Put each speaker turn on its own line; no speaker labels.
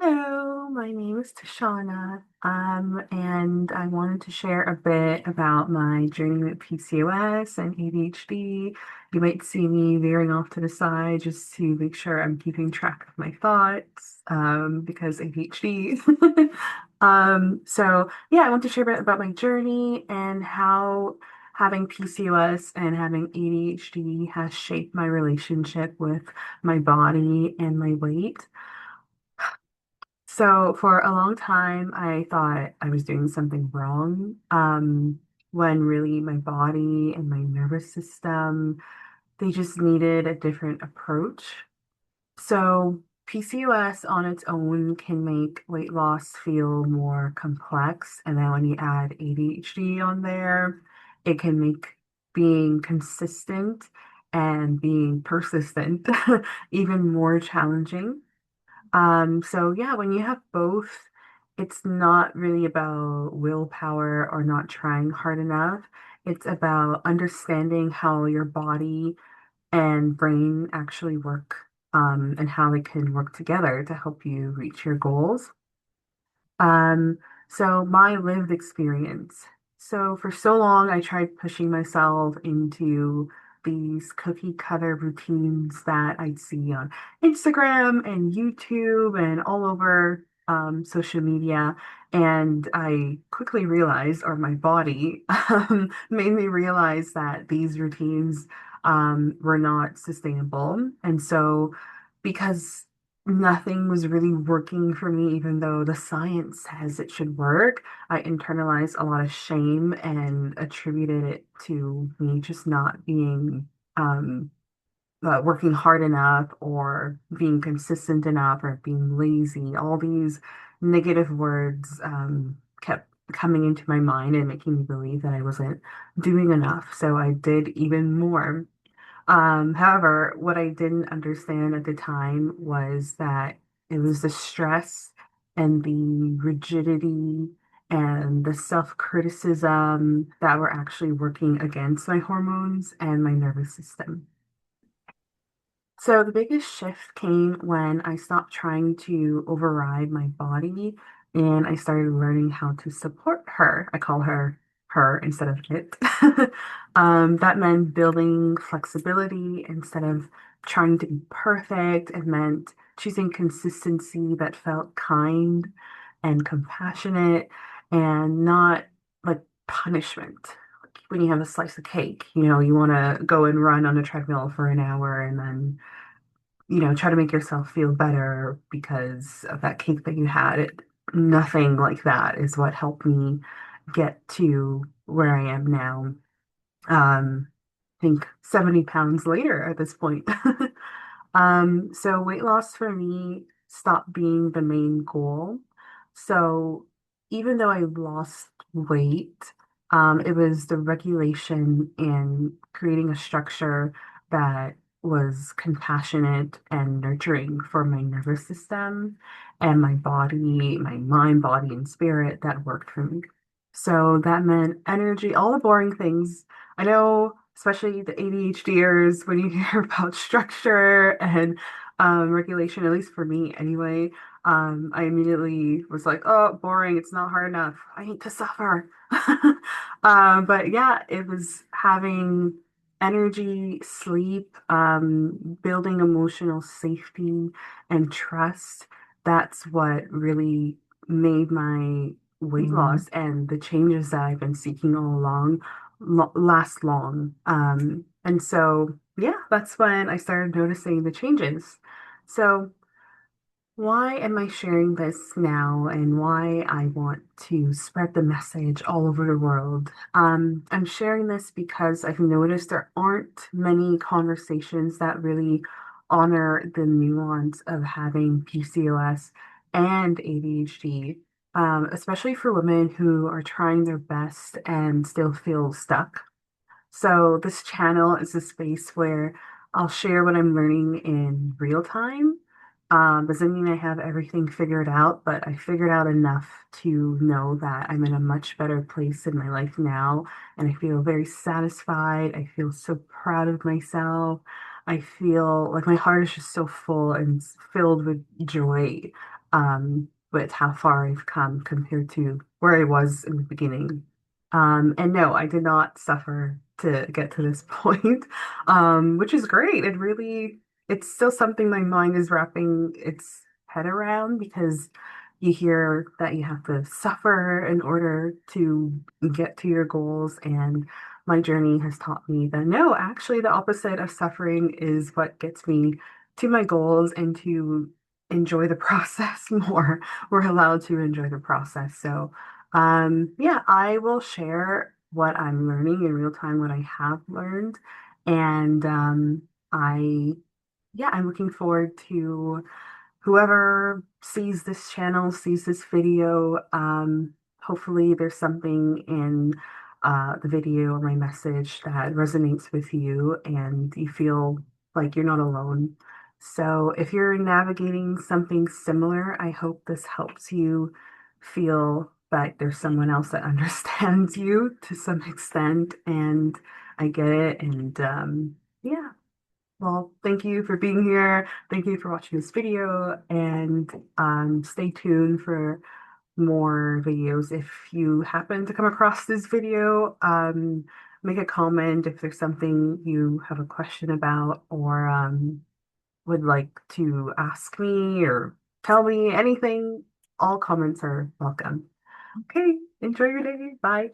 Hello, my name is Tashana, and I wanted to share a bit about my journey with PCOS and ADHD. You might see me veering off to the side just to make sure I'm keeping track of my thoughts, because ADHD. So yeah, I want to share a bit about my journey and how having PCOS and having ADHD has shaped my relationship with my body and my weight. So for a long time, I thought I was doing something wrong, when really my body and my nervous system, they just needed a different approach. So PCOS on its own can make weight loss feel more complex, and then when you add ADHD on there, it can make being consistent and being persistent even more challenging. So yeah, when you have both, it's not really about willpower or not trying hard enough. It's about understanding how your body and brain actually work, and how they can work together to help you reach your goals. Um, so my lived experience. So for so long, I tried pushing myself into these cookie cutter routines that I'd see on Instagram and YouTube and all over social media. And I quickly realized, or my body made me realize that these routines were not sustainable. And so because nothing was really working for me, even though the science says it should work. I internalized a lot of shame and attributed it to me just not being working hard enough or being consistent enough or being lazy. All these negative words kept coming into my mind and making me believe that I wasn't doing enough. So I did even more. However, what I didn't understand at the time was that it was the stress and the rigidity and the self-criticism that were actually working against my hormones and my nervous system. So the biggest shift came when I stopped trying to override my body and I started learning how to support her. I call her her instead of it. That meant building flexibility instead of trying to be perfect. It meant choosing consistency that felt kind and compassionate and not like punishment. Like when you have a slice of cake, you want to go and run on a treadmill for an hour and then try to make yourself feel better because of that cake that you had. Nothing like that is what helped me get to where I am now. I think 70 pounds later at this point. So weight loss for me stopped being the main goal. So even though I lost weight, it was the regulation and creating a structure that was compassionate and nurturing for my nervous system and my body, my mind, body, and spirit that worked for me. So that meant energy, all the boring things. I know, especially the ADHDers, when you hear about structure and regulation, at least for me anyway, I immediately was like, oh, boring. It's not hard enough. I need to suffer. But yeah, it was having energy, sleep, building emotional safety and trust. That's what really made my weight loss and the changes that I've been seeking all along last long. And so, yeah, that's when I started noticing the changes. So, why am I sharing this now and why I want to spread the message all over the world? I'm sharing this because I've noticed there aren't many conversations that really honor the nuance of having PCOS and ADHD, especially for women who are trying their best and still feel stuck. So this channel is a space where I'll share what I'm learning in real time. Doesn't mean I have everything figured out, but I figured out enough to know that I'm in a much better place in my life now, and I feel very satisfied. I feel so proud of myself. I feel like my heart is just so full and filled with joy. with how far I've come compared to where I was in the beginning. And no, I did not suffer to get to this point, which is great. It's still something my mind is wrapping its head around because you hear that you have to suffer in order to get to your goals. And my journey has taught me that no, actually, the opposite of suffering is what gets me to my goals and to enjoy the process more. We're allowed to enjoy the process. So, yeah, I will share what I'm learning in real time, what I have learned. And I, yeah, I'm looking forward to whoever sees this channel, sees this video. Hopefully, there's something in the video or my message that resonates with you and you feel like you're not alone. So, if you're navigating something similar, I hope this helps you feel that there's someone else that understands you to some extent. And I get it. And yeah. Well, thank you for being here. Thank you for watching this video and stay tuned for more videos. If you happen to come across this video, make a comment if there's something you have a question about or would like to ask me or tell me anything. All comments are welcome. Okay, enjoy your day. Bye.